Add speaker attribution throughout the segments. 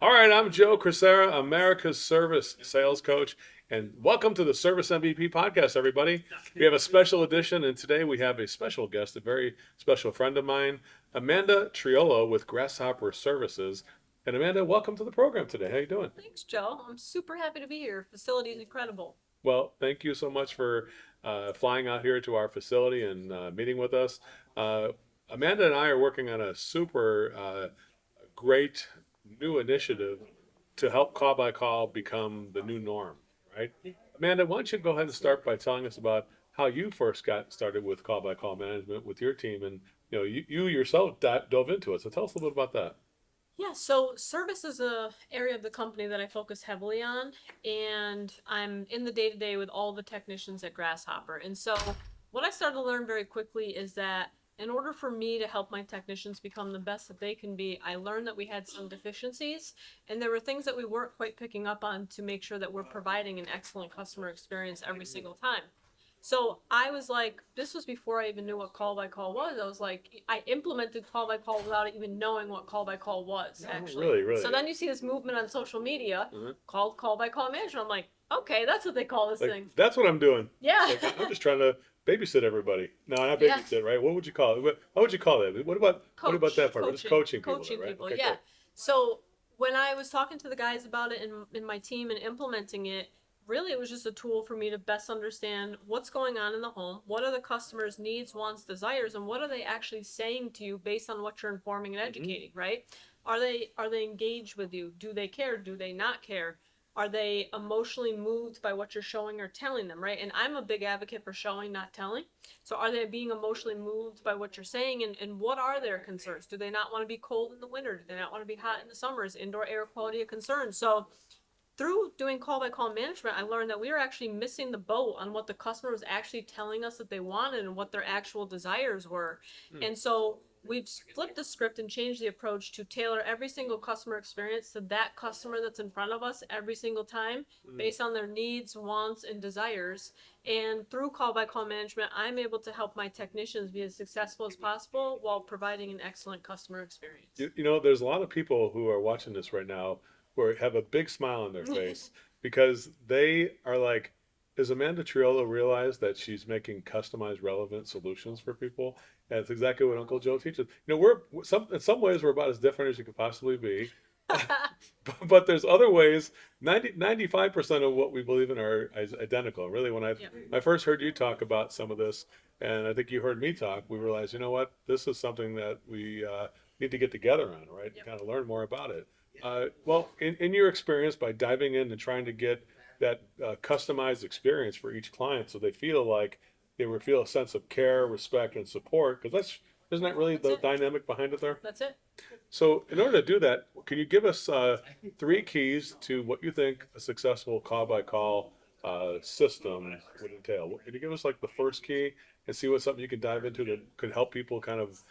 Speaker 1: All right, I'm Joe Crisara, America's Service Sales Coach, and welcome to the Service MVP Podcast, everybody. We have a special edition, and today we have a special guest, a very special friend of mine, Amanda Triolo with Grasshopper Services. And Amanda, welcome to the program today. How you doing?
Speaker 2: Thanks, Joe. I'm super happy to be here. Facility is incredible.
Speaker 1: Well, thank you so much for flying out here to our facility and meeting with us. Uh, Amanda and I are working on a super great new initiative to help call by call become the new norm, right? Amanda, why don't you go ahead and start by telling us about how you first got started with call by call management with your team, and you yourself dove into it. So tell us a little bit about that.
Speaker 2: Yeah, so service is a area of the company that I focus heavily on, and I'm in the day to day with all the technicians at Grasshopper. And so what I started to learn very quickly is that in order for me to help my technicians become the best that they can be, I learned that we had some deficiencies, and there were things that we weren't quite picking up on to make sure that we're providing an excellent customer experience every single time. So I was like, this was before I even knew what call by call was. I was like, I implemented call by call without even knowing what call by call was,
Speaker 1: Oh,
Speaker 2: actually.
Speaker 1: really,
Speaker 2: So
Speaker 1: really.
Speaker 2: then you see this movement on social media
Speaker 1: Uh-huh.
Speaker 2: called call by call management. I'm like, okay, that's what they call this
Speaker 1: Like
Speaker 2: thing.
Speaker 1: that's what I'm doing.
Speaker 2: Yeah.
Speaker 1: Like I'm just trying to babysit everybody. No, not
Speaker 2: Yeah.
Speaker 1: babysit, right? What would you call it? What would you call it? What about
Speaker 2: Coach,
Speaker 1: that part? We're just
Speaker 2: coaching,
Speaker 1: coaching people,
Speaker 2: coaching
Speaker 1: right?
Speaker 2: people.
Speaker 1: Okay,
Speaker 2: Yeah.
Speaker 1: cool.
Speaker 2: So when I was talking to the guys about it in my team and implementing it, really it was just a tool for me to best understand what's going on in the home, what are the customers' needs, wants, desires, and what are they actually saying to you based on what you're informing and
Speaker 1: Mm-hmm.
Speaker 2: educating, right? Are they engaged with you? Do they care? Do they not care? Are they emotionally moved by what you're showing or telling them, right? And I'm a big advocate for showing, not telling. So are they being emotionally moved by what you're saying, and what are their concerns? Do they not want to be cold in the winter? Do they not want to be hot in the summer? Is indoor air quality a concern? So through doing call by call management, I learned that we were actually missing the boat on what the customer was actually telling us that they wanted and what their actual desires were.
Speaker 1: Hmm.
Speaker 2: And so we've flipped the script and changed the approach to tailor every single customer experience to that customer that's in front of us every single time
Speaker 1: Hmm.
Speaker 2: based on their needs, wants, and desires. And through call by call management, I'm able to help my technicians be as successful as possible while providing an excellent customer experience.
Speaker 1: There's a lot of people who are watching this right now have a big smile on their face because they are like, does Amanda Triolo realize that she's making customized, relevant solutions for people? And it's exactly what Uncle Joe teaches. In some ways we're about as different as you could possibly be, but there's other ways. 95% of what we believe in are identical. Really,
Speaker 2: Yep.
Speaker 1: I first heard you talk about some of this, and I think you heard me talk, we realized, you know what, this is something that we need to get together on, right? And
Speaker 2: Yep.
Speaker 1: kind of learn more about it. Well, in your experience, by diving in and trying to get that customized experience for each client, so they feel like they would feel a sense of care, respect, and support, because that's isn't that really
Speaker 2: That's
Speaker 1: the
Speaker 2: it.
Speaker 1: dynamic behind it there?
Speaker 2: That's it.
Speaker 1: So, in order to do that, can you give us three keys to what you think a successful call by call system would entail? Can you give us like the first key and see what's something you can dive into that could help people kind of,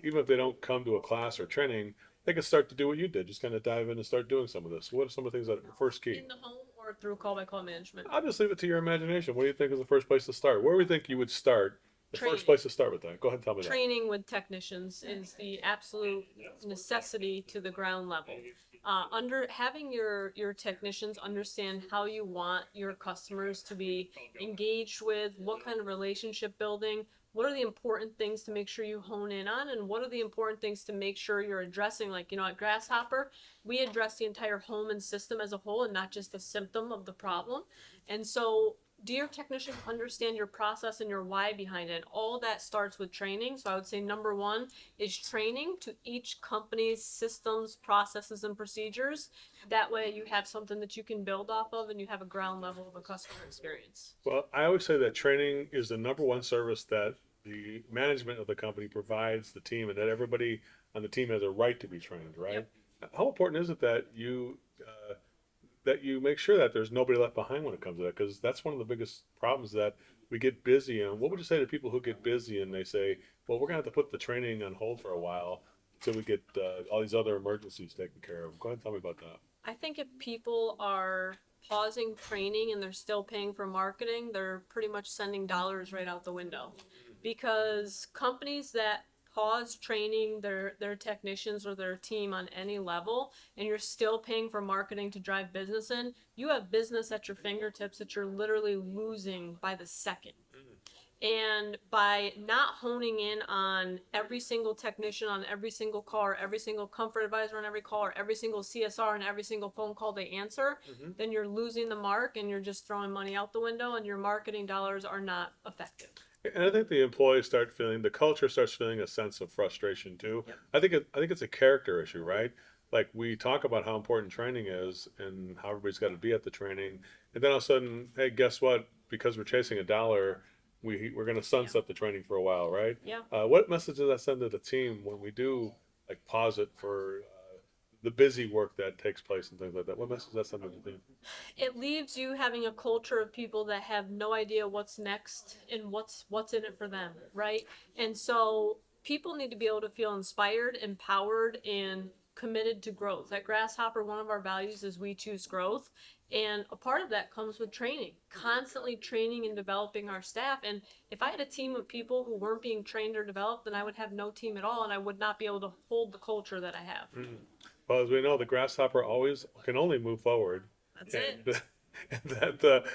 Speaker 1: even if they don't come to a class or training, they can start to do what you did, just kind of dive in and start doing some of this. What are some of the things that first key?
Speaker 2: In the home or through call by call management?
Speaker 1: I'll just leave it to your imagination. What do you think is the first place to start? Where do we think you would start? The first
Speaker 2: Training.
Speaker 1: place to start with that. Go ahead and tell me that.
Speaker 2: Training with technicians is the absolute necessity to the ground level. Under having your technicians understand how you want your customers to be engaged with, what kind of relationship building, what are the important things to make sure you hone in on, and what are the important things to make sure you're addressing. Like, at Grasshopper, we address the entire home and system as a whole and not just a symptom of the problem. And so do your technicians understand your process and your why behind it? All that starts with training. So I would say number one is training to each company's systems, processes, and procedures. That way you have something that you can build off of and you have a ground level of a customer experience.
Speaker 1: Well, I always say that training is the number one service that the management of the company provides the team, and that everybody on the team has a right to be trained. Right?
Speaker 2: Yep.
Speaker 1: How important is it that you make sure that there's nobody left behind when it comes to that? Because that's one of the biggest problems that we get busy. And what would you say to people who get busy and they say, "Well, we're gonna have to put the training on hold for a while until we get all these other emergencies taken care of"? Go ahead and tell me about that.
Speaker 2: I think if people are pausing training and they're still paying for marketing, they're pretty much sending dollars right out the window. Because companies that pause training their technicians or their team on any level, and you're still paying for marketing to drive business in, you have business at your fingertips that you're literally losing by the second. And by not honing in on every single technician on every single call, or every single comfort advisor on every call, or every single CSR and every single phone call they answer, then you're losing the mark and you're just throwing money out the window and your marketing dollars are not effective.
Speaker 1: And I think the employees start feeling, the culture starts feeling a sense of frustration too.
Speaker 2: Yep.
Speaker 1: I think it's a character issue, right? Like we talk about how important training is and how everybody's got to be at the training, and then all of a sudden, hey, guess what? Because we're chasing a dollar, we're going to sunset the training for a while, right?
Speaker 2: Yeah.
Speaker 1: What message does that send to the team when we do like pause it for the busy work that takes place and things like that? What message does that send to the team?
Speaker 2: It leaves you having a culture of people that have no idea what's next and what's in it for them, right? And so people need to be able to feel inspired, empowered, and committed to growth. At Grasshopper, one of our values is we choose growth. And a part of that comes with training, constantly training and developing our staff. And if I had a team of people who weren't being trained or developed, then I would have no team at all, and I would not be able to hold the culture that I have.
Speaker 1: Well, as we know, the grasshopper always can only move forward.
Speaker 2: That's it.
Speaker 1: And that,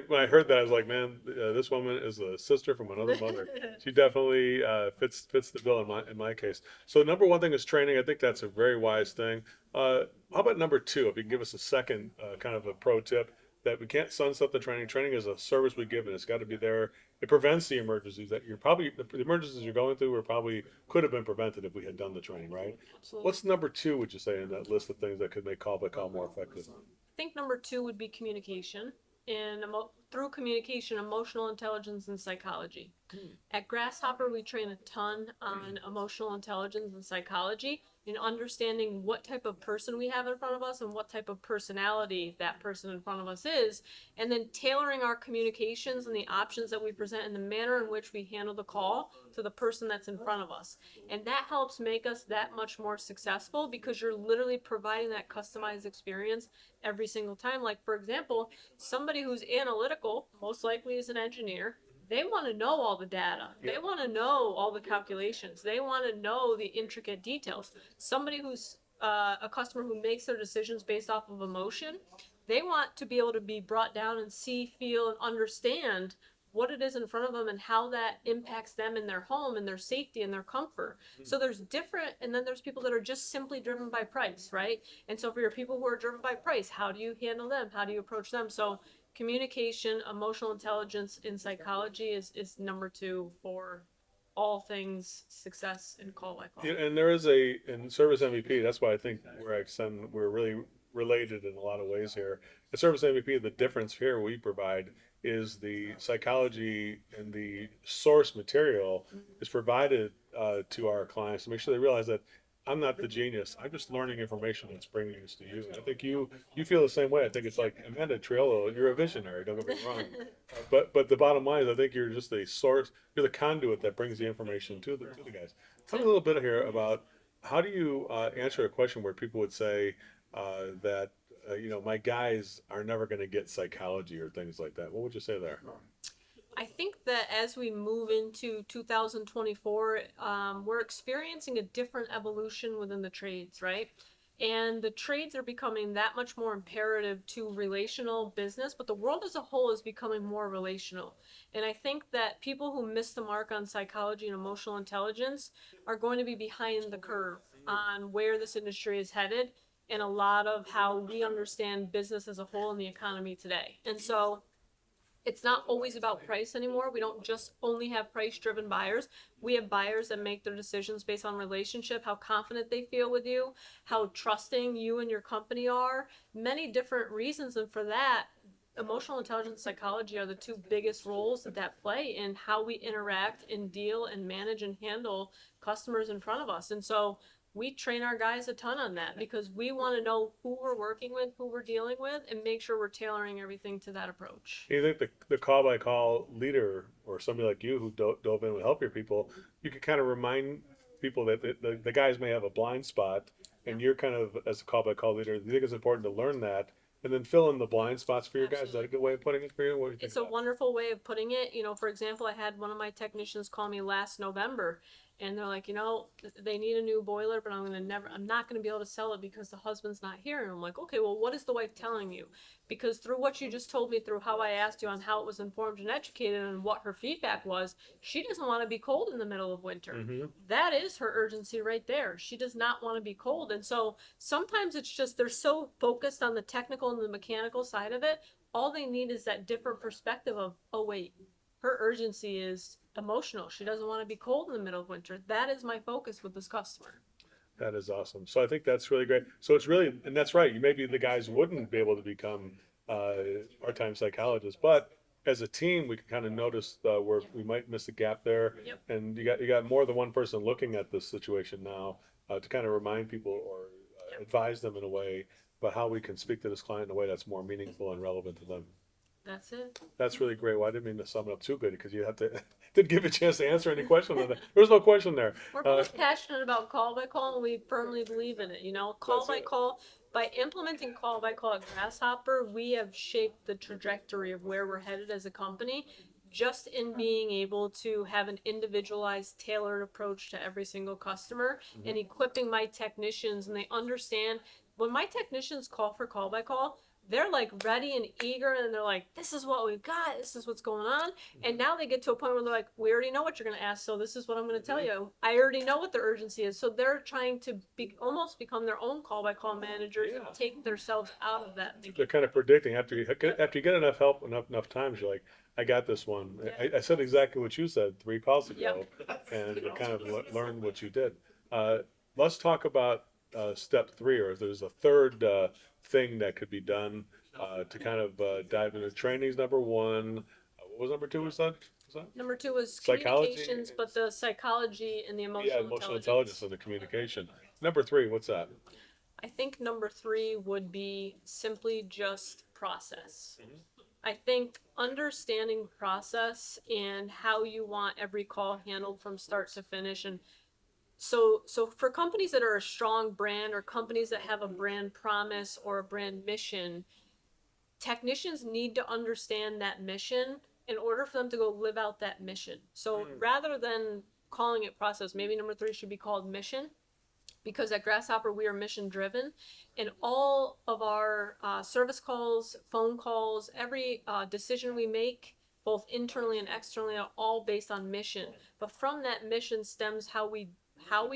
Speaker 1: when I heard that, I was like, man, this woman is a sister from another mother. She definitely fits the bill in my case. So number one thing is training. I think that's a very wise thing. How about number two? If you can give us a second kind of a pro tip that we can't sunset the training. Training is a service we give, and it's got to be there. It prevents the emergencies that the emergencies you're going through were probably could have been prevented if we had done the training, right?
Speaker 2: Absolutely.
Speaker 1: What's number two, would you say, in that list of things that could make call by call more effective?
Speaker 2: I think number two would be communication, and through communication, emotional intelligence and psychology. At Grasshopper, we train a ton on emotional intelligence and psychology, and understanding what type of person we have in front of us and what type of personality that person in front of us is, and then tailoring our communications and the options that we present and the manner in which we handle the call to the person that's in front of us. And that helps make us that much more successful because you're literally providing that customized experience every single time. Like, for example, somebody who's analytical, most likely is an engineer. They want to know all the data. They want to know all the calculations. They want to know the intricate details. Somebody who's a customer who makes their decisions based off of emotion, they want to be able to be brought down and see, feel, and understand what it is in front of them and how that impacts them in their home and their safety and their comfort. So there's different, and then there's people that are just simply driven by price, right? And so for your people who are driven by price, how do you handle them? How do you approach them? So communication, emotional intelligence, and psychology is number two for all things success in call by call.
Speaker 1: Yeah, and there is in service MVP. That's why I think we're really related in a lot of ways here. The service MVP, the difference here we provide is the psychology and the source material is provided to our clients to make sure they realize that I'm not the genius. I'm just learning information that's bringing this to you. And I think you feel the same way. I think it's like Amanda Triolo. You're a visionary. Don't get me wrong. But the bottom line is, I think you're just the source. You're the conduit that brings the information to the guys. Tell me a little bit here about how do you answer a question where people would say that my guys are never going to get psychology or things like that. What would you say there?
Speaker 2: I think that as we move into 2024, we're experiencing a different evolution within the trades, right? And the trades are becoming that much more imperative to relational business, but the world as a whole is becoming more relational. And I think that people who miss the mark on psychology and emotional intelligence are going to be behind the curve on where this industry is headed and a lot of how we understand business as a whole in the economy today. And so it's not always about price anymore. We don't just only have price driven buyers. We have buyers that make their decisions based on relationship, how confident they feel with you, how trusting you and your company are, many different reasons. And for that, emotional intelligence and psychology are the two biggest roles that play in how we interact and deal and manage and handle customers in front of us. And so we train our guys a ton on that because we want to know who we're working with, who we're dealing with, and make sure we're tailoring everything to that approach.
Speaker 1: Do you think the call by call leader or somebody like you who dove in to help your people, you could kind of remind people that the guys may have a blind spot, and you're kind of, as a call by call leader, do you think it's important to learn that and then fill in the blind spots for your guys? Is that a good way of putting it for you? What do you think?
Speaker 2: It's a wonderful way of putting it. For example, I had one of my technicians call me last November, and they're like, they need a new boiler, but I'm not gonna be able to sell it because the husband's not here. And I'm like, okay, well, what is the wife telling you? Because through what you just told me, through how I asked you on how it was informed and educated and what her feedback was, she doesn't want to be cold in the middle of winter.
Speaker 1: Mm-hmm.
Speaker 2: That is her urgency right there. She does not want to be cold. And so sometimes it's just they're so focused on the technical and the mechanical side of it. All they need is that different perspective of, oh, wait, her urgency is emotional. She doesn't want to be cold in the middle of winter. That is my focus with this customer.
Speaker 1: That is awesome. So I think that's really great. So it's really, and that's right. Maybe the guys wouldn't be able to become part-time psychologists, but as a team, we can kind of notice where we might miss a gap there.
Speaker 2: Yep.
Speaker 1: And you got more than one person looking at this situation now to kind of remind people or advise them in a way about how we can speak to this client in a way that's more meaningful and relevant to them.
Speaker 2: That's it.
Speaker 1: That's really great. Well, I didn't mean to sum it up too good because you have to didn't give a chance to answer any question on that. There was no question there.
Speaker 2: We're both passionate about call by call, and we firmly believe in it. Call
Speaker 1: That's
Speaker 2: by
Speaker 1: it.
Speaker 2: call. By implementing call by call at Grasshopper, we have shaped the trajectory of where we're headed as a company, just in being able to have an individualized, tailored approach to every single customer, and equipping my technicians, and they understand when my technicians call for call by call, they're like ready and eager, and they're like, this is what we've got, this is what's going on. And now they get to a point where they're like, we already know what you're going to ask, so this is what I'm going to tell you. I already know what the urgency is. So they're trying to almost become their own call by call managers and take themselves out of that.
Speaker 1: They're kind of predicting after you get enough help enough times, you're like, I got this one. I said exactly what you said 3 calls ago, and you kind of learned what you did. Let's talk about step 3, or if there's a third thing that could be done to kind of dive into trainings. Number 1, what was number 2? Was that?
Speaker 2: Number 2 was
Speaker 1: Psychology?
Speaker 2: communications, but the psychology and the
Speaker 1: Yeah,
Speaker 2: emotional
Speaker 1: emotional
Speaker 2: intelligence.
Speaker 1: intelligence and the communication. Number 3, what's that?
Speaker 2: I think number 3 would be simply just process. I think understanding process and how you want every call handled from start to finish. And so for companies that are a strong brand, or companies that have a brand promise or a brand mission, technicians need to understand that mission in order for them to go live out that mission. So rather than calling it process, maybe number 3 should be called mission, because at Grasshopper we are mission driven, and all of our service calls, phone calls, every decision we make, both internally and externally, are all based on mission. But from that mission stems how we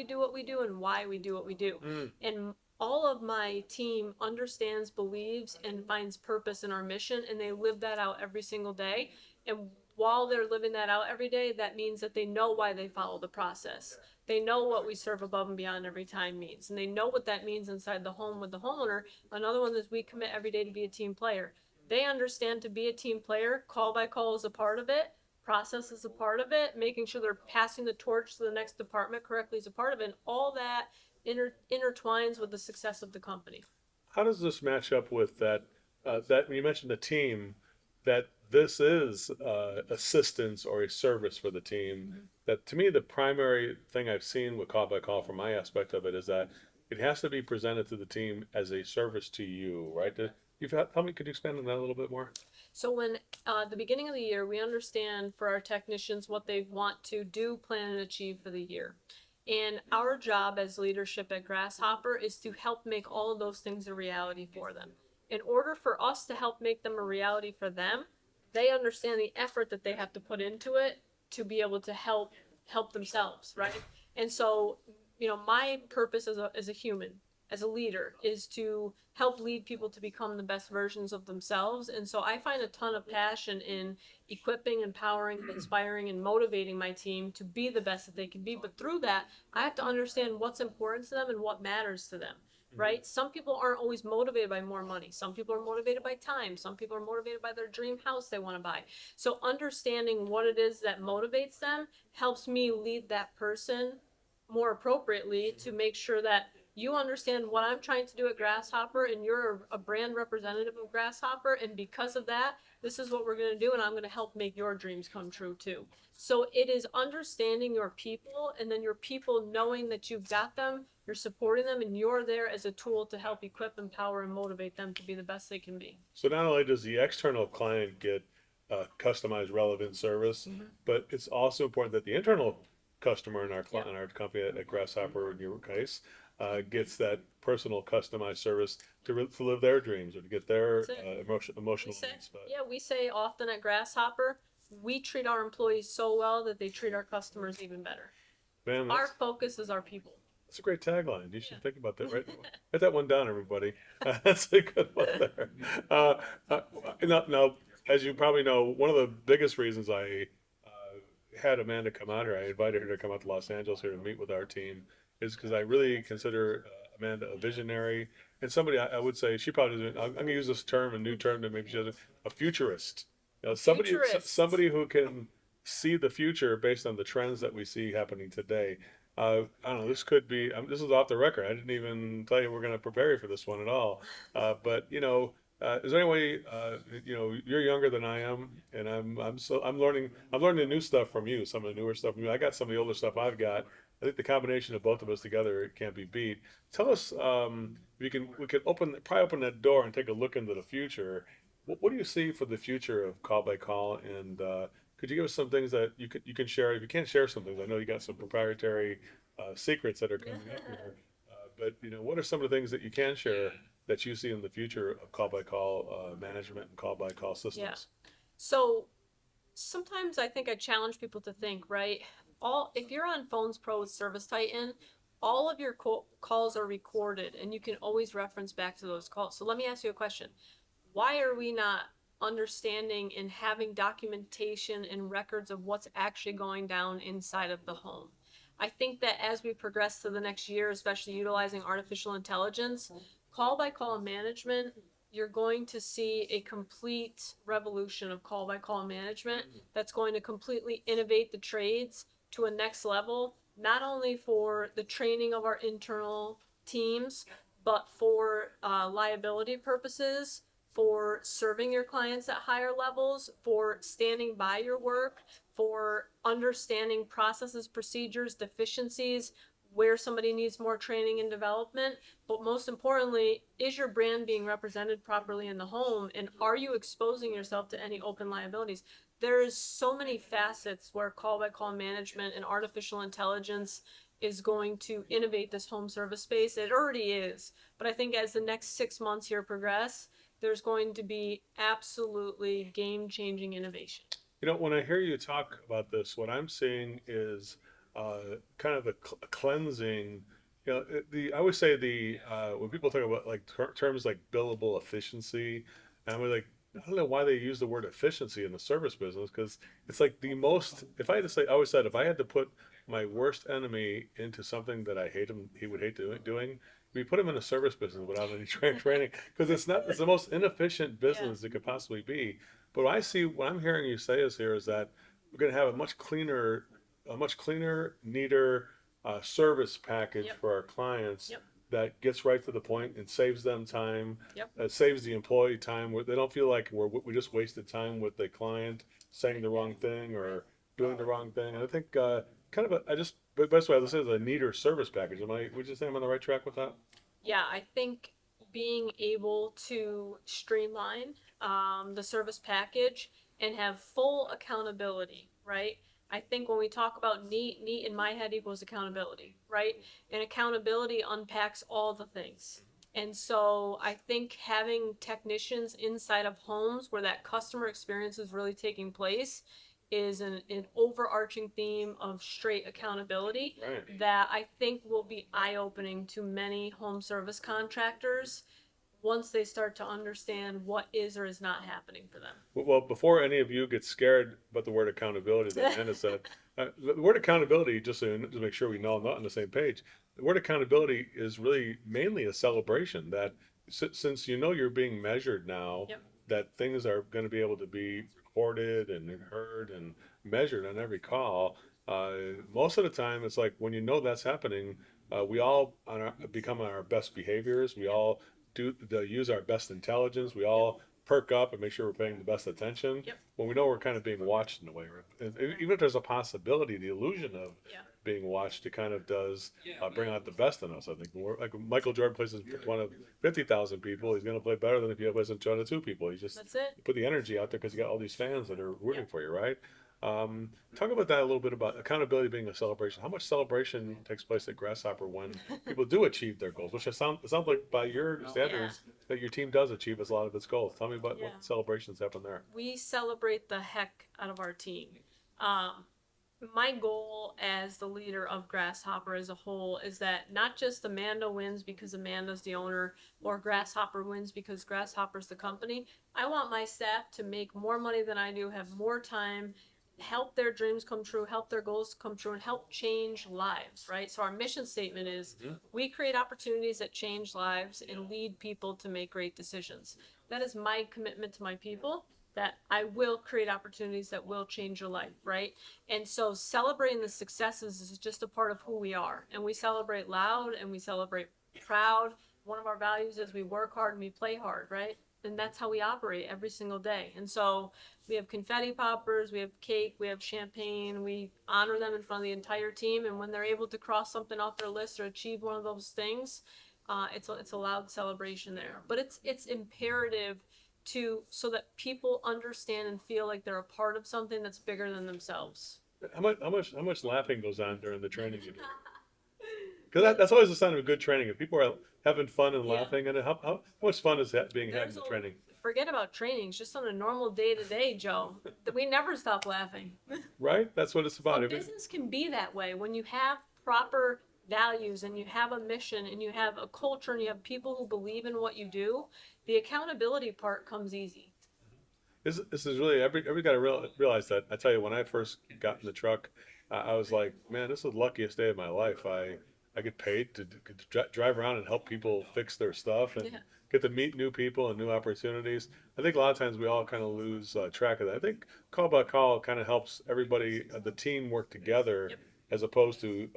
Speaker 2: do what we do and why we do what we do. And all of my team understands, believes, and finds purpose in our mission, and they live that out every single day. And while they're living that out every day, that means that they know why they follow the process. They know what we serve above and beyond every time means, and they know what that means inside the home with the homeowner. Another one is we commit every day to be a team player. They understand to be a team player, call by call is a part of it, process is a part of it, making sure they're passing the torch to the next department correctly is a part of it, and all that intertwines with the success of the company.
Speaker 1: How does this match up with that? That when you mentioned the team, that this is assistance or a service for the team. That to me, the primary thing I've seen with call by call from my aspect of it is that it has to be presented to the team as a service to you, right? Tell me, could you expand on that a little bit more?
Speaker 2: So when the beginning of the year, we understand for our technicians what they want to do, plan, and achieve for the year. And our job as leadership at Grasshopper is to help make all of those things a reality for them. In order for us to help make them a reality for them, they understand the effort that they have to put into it to be able to help themselves, right? And so, my purpose as a human, as a leader, is to help lead people to become the best versions of themselves. And so I find a ton of passion in equipping, empowering, inspiring, and motivating my team to be the best that they can be. But through that, I have to understand what's important to them and what matters to them. Right? Some people aren't always motivated by more money. Some people are motivated by time. Some people are motivated by their dream house they want to buy. So understanding what it is that motivates them helps me lead that person more appropriately to make sure that you understand what I'm trying to do at Grasshopper, and you're a brand representative of Grasshopper, and because of that, this is what we're going to do, and I'm going to help make your dreams come true too. So it is understanding your people, and then your people knowing that you've got them, you're supporting them, and you're there as a tool to help equip, empower, and motivate them to be the best they can be.
Speaker 1: So not only does the external client get customized relevant service, but it's also important that the internal customer in our
Speaker 2: Yep.
Speaker 1: in our company at Grasshopper in your case gets that personal customized service to live their dreams or to get their
Speaker 2: That's it. We
Speaker 1: emotional
Speaker 2: say,
Speaker 1: needs met.
Speaker 2: yeah, we say often at Grasshopper, we treat our employees so well that they treat our customers even better.
Speaker 1: Man,
Speaker 2: Our focus is our people.
Speaker 1: that's a great tagline. You
Speaker 2: Yeah.
Speaker 1: should think about that. Write that one down, everybody. That's a good one there. Uh, uh, now, as you probably know, one of the biggest reasons I had Amanda come out here, I invited her to come out to Los Angeles here to meet with our team, is because I really consider Amanda a visionary and somebody I would say she probably doesn't. I'm going to use this term, a new term that maybe she doesn't. A futurist.
Speaker 2: Futurist.
Speaker 1: Somebody who can see the future based on the trends that we see happening today. I don't know. This could be. This is off the record. I didn't even tell you we're going to prepare you for this one at all. But is there any way? You're younger than I am, and I'm learning. I'm learning the new stuff from you. Some of the newer stuff from you. I got some of the older stuff I've got. I think the combination of both of us together can't be beat. Tell us, we can probably open that door and take a look into the future. What do you see for the future of call by call? And could you give us some things that you can share? If you can't share some things, I know you got some proprietary secrets that are coming up here. But what are some of the things that you can share that you see in the future of call by call management and call by call systems?
Speaker 2: Yeah. So sometimes I think I challenge people to think, right? If you're on Phones Pro with Service Titan, all of your calls are recorded and you can always reference back to those calls. So let me ask you a question. Why are we not understanding and having documentation and records of what's actually going down inside of the home? I think that as we progress to the next year, especially utilizing artificial intelligence, call by call management, you're going to see a complete revolution of call by call management that's going to completely innovate the trades to a next level, not only for the training of our internal teams, but for liability purposes, for serving your clients at higher levels, for standing by your work, for understanding processes, procedures, deficiencies, where somebody needs more training and development. But most importantly, is your brand being represented properly in the home? And are you exposing yourself to any open liabilities? There's so many facets where call by call management and artificial intelligence is going to innovate this home service space. It already is. But I think as the next 6 months here progress, there's going to be absolutely game-changing innovation.
Speaker 1: When I hear you talk about this, what I'm seeing is kind of a cleansing. I always say when people talk about like terms like billable efficiency, and we're like, I don't know why they use the word efficiency in the service business because it's like the most. If I had to say, I always said if I had to put my worst enemy into something that I hate him, he would hate doing. We put him in a service business without any training because it's the most inefficient business it could possibly be. But what I'm hearing you say is that we're going to have a much cleaner, neater service package
Speaker 2: Yep.
Speaker 1: for our clients
Speaker 2: Yep.
Speaker 1: that gets right to the point and saves them time.
Speaker 2: Yep.
Speaker 1: Saves the employee time. Where they don't feel like we just wasted time with the client saying the wrong thing or doing the wrong thing. And I think the best way to say it is a neater service package. Would you say I'm on the right track with that?
Speaker 2: Yeah, I think being able to streamline the service package and have full accountability, right? I think when we talk about neat in my head equals accountability, right? And accountability unpacks all the things. And so I think having technicians inside of homes where that customer experience is really taking place is an overarching theme of straight accountability
Speaker 1: Right.
Speaker 2: that I think will be eye-opening to many home service contractors once they start to understand what is or is not happening for them.
Speaker 1: Well, before any of you get scared about the word accountability that Anna said, the word accountability, just to make sure we know I'm not on the same page, the word accountability is really mainly a celebration that since you're being measured now,
Speaker 2: Yep.
Speaker 1: that things are going to be able to be recorded and heard and measured on every call. Most of the time, it's like when that's happening, we all become on our best behaviors. We all use our best intelligence. We all perk up and make sure we're paying the best attention.
Speaker 2: Yep.
Speaker 1: When we know we're kind of being watched in a way, even if there's a possibility, the illusion of
Speaker 2: Yeah.
Speaker 1: being watched, it kind of does bring out the best in us. I think like Michael Jordan plays in front of 50,000 people, he's going to play better than if he plays in front of 2 people. He just
Speaker 2: That's it.
Speaker 1: put the energy out there because you got all these fans that are rooting for you, right? Talk about that a little bit about accountability being a celebration. How much celebration takes place at Grasshopper when people do achieve their goals? Which it sounds like by your standards that your team does achieve a lot of its goals. Tell me about
Speaker 2: Yeah.
Speaker 1: what celebrations happen there.
Speaker 2: We celebrate the heck out of our team. Um, my goal as the leader of Grasshopper as a whole is that not just Amanda wins because Amanda's the owner or Grasshopper wins because Grasshopper's the company. I want my staff to make more money than I do, have more time, help their dreams come true, help their goals come true, and help change lives, right? So our mission statement is we create opportunities that change lives and lead people to make great decisions. That is my commitment to my people, that I will create opportunities that will change your life, right? And so celebrating the successes is just a part of who we are. And we celebrate loud and we celebrate proud. One of our values is we work hard and we play hard, right? And that's how we operate every single day. And so we have confetti poppers, we have cake, we have champagne, we honor them in front of the entire team. And when they're able to cross something off their list or achieve one of those things, it's a loud celebration there. But it's imperative to so that people understand and feel like they're a part of something that's bigger than themselves.
Speaker 1: How much laughing goes on during the training you do? Because that's always the sign of a good training. If people are having fun and
Speaker 2: Yeah.
Speaker 1: laughing, and how much fun is that being had in
Speaker 2: There's
Speaker 1: the
Speaker 2: a
Speaker 1: training?
Speaker 2: forget about trainings, just on a normal day to day, Joe. We never stop laughing.
Speaker 1: Right? That's what it's about.
Speaker 2: A business can be that way when you have proper values and you have a mission and you have a culture and you have people who believe in what you do. The accountability part comes easy.
Speaker 1: This is really every got to realize that. I tell you, when I first got in the truck, I was like, man, this is the luckiest day of my life. I get paid to drive around and help people fix their stuff and
Speaker 2: Yeah.
Speaker 1: get to meet new people and new opportunities. I think a lot of times we all kind of lose track of that. I think call by call kind of helps everybody, the team, work together
Speaker 2: Yep.
Speaker 1: as opposed to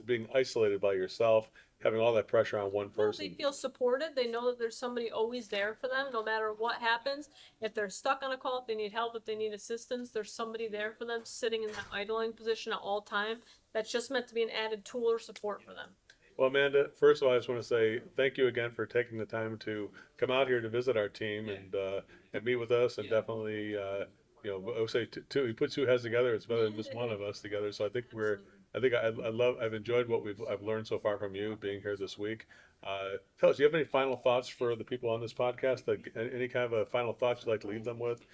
Speaker 1: being isolated by yourself, having all that pressure on one
Speaker 2: No, they
Speaker 1: person.
Speaker 2: feel supported. They know that there's somebody always there for them, no matter what happens. If they're stuck on a call, if they need help, if they need assistance, there's somebody there for them, sitting in that idling position at all time. That's just meant to be an added tool or support for them.
Speaker 1: Well, Amanda, first of all, I just want to say thank you again for taking the time to come out here to visit our team and meet with us, and definitely, I would say we put two heads together. It's better than just one of us together. So
Speaker 2: Absolutely.
Speaker 1: I've enjoyed what I've learned so far from you being here this week. Tell us, do you have any final thoughts for the people on this podcast? Any kind of a final thoughts you'd like to leave them with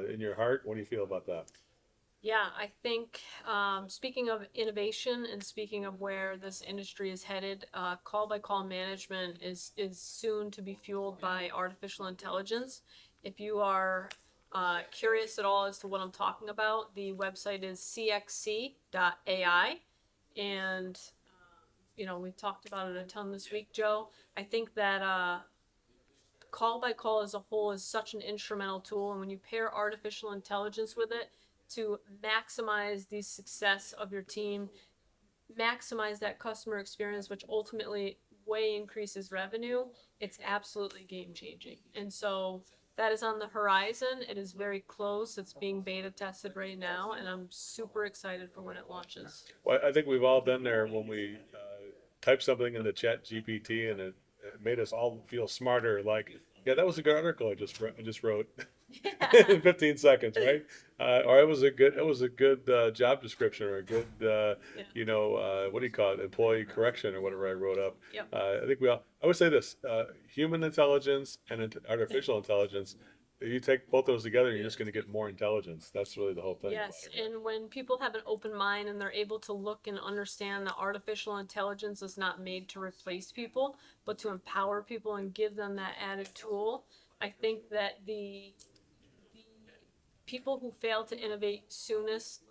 Speaker 1: in your heart? What do you feel about that?
Speaker 2: Yeah, I think speaking of innovation and speaking of where this industry is headed, call by call management is soon to be fueled by artificial intelligence. If you are curious at all as to what I'm talking about, the website is cxc.ai, and we've talked about it a ton this week, Joe. I think that call by call as a whole is such an instrumental tool, and when you pair artificial intelligence with it to maximize the success of your team, maximize that customer experience, which ultimately way increases revenue, it's absolutely game changing. And so that is on the horizon. It is very close. It's being beta tested right now, and I'm super excited for when it launches.
Speaker 1: Well, I think we've all been there when we typed something in the chat GPT and it made us all feel smarter. Like, yeah, that was a good article I just wrote in 15 seconds, right? Or it was a good job description or a good,
Speaker 2: Yeah.
Speaker 1: what do you call it, employee correction or whatever I wrote up.
Speaker 2: Yep.
Speaker 1: I think I would say this, human intelligence and artificial intelligence, you take both those together, you're just going to get more intelligence. That's really the whole thing.
Speaker 2: Yes,
Speaker 1: About it, right?
Speaker 2: and when people have an open mind and they're able to look and understand that artificial intelligence is not made to replace people, but to empower people and give them that added tool, I think that the people who fail to innovate soonest,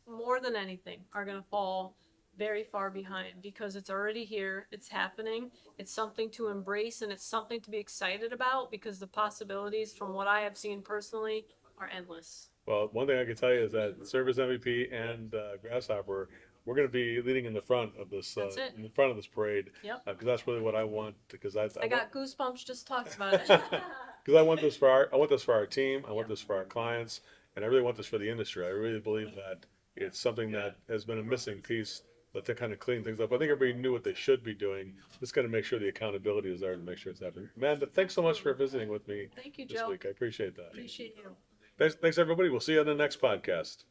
Speaker 2: more than anything, are going to fall very far behind because it's already here, it's happening, it's something to embrace, and it's something to be excited about because the possibilities, from what I have seen personally, are endless.
Speaker 1: Well, one thing I can tell you is that Service MVP and Grasshopper, we're going to be leading in the front of
Speaker 2: That's it.
Speaker 1: in the front of this parade,
Speaker 2: Yep.
Speaker 1: because that's really what I want. Because
Speaker 2: I got goosebumps just talking about it.
Speaker 1: because I want this for I want this for our team. I want
Speaker 2: Yep.
Speaker 1: this for our clients, and I really want this for the industry. I really believe that it's something that has been a missing piece. But to kind of clean things up, I think everybody knew what they should be doing. Just got to make sure the accountability is there to make sure it's happening. Amanda, thanks so much for visiting with me
Speaker 2: Thank you,
Speaker 1: this
Speaker 2: Joe.
Speaker 1: week. I appreciate that.
Speaker 2: Appreciate you.
Speaker 1: Thanks everybody. We'll see you on the next podcast.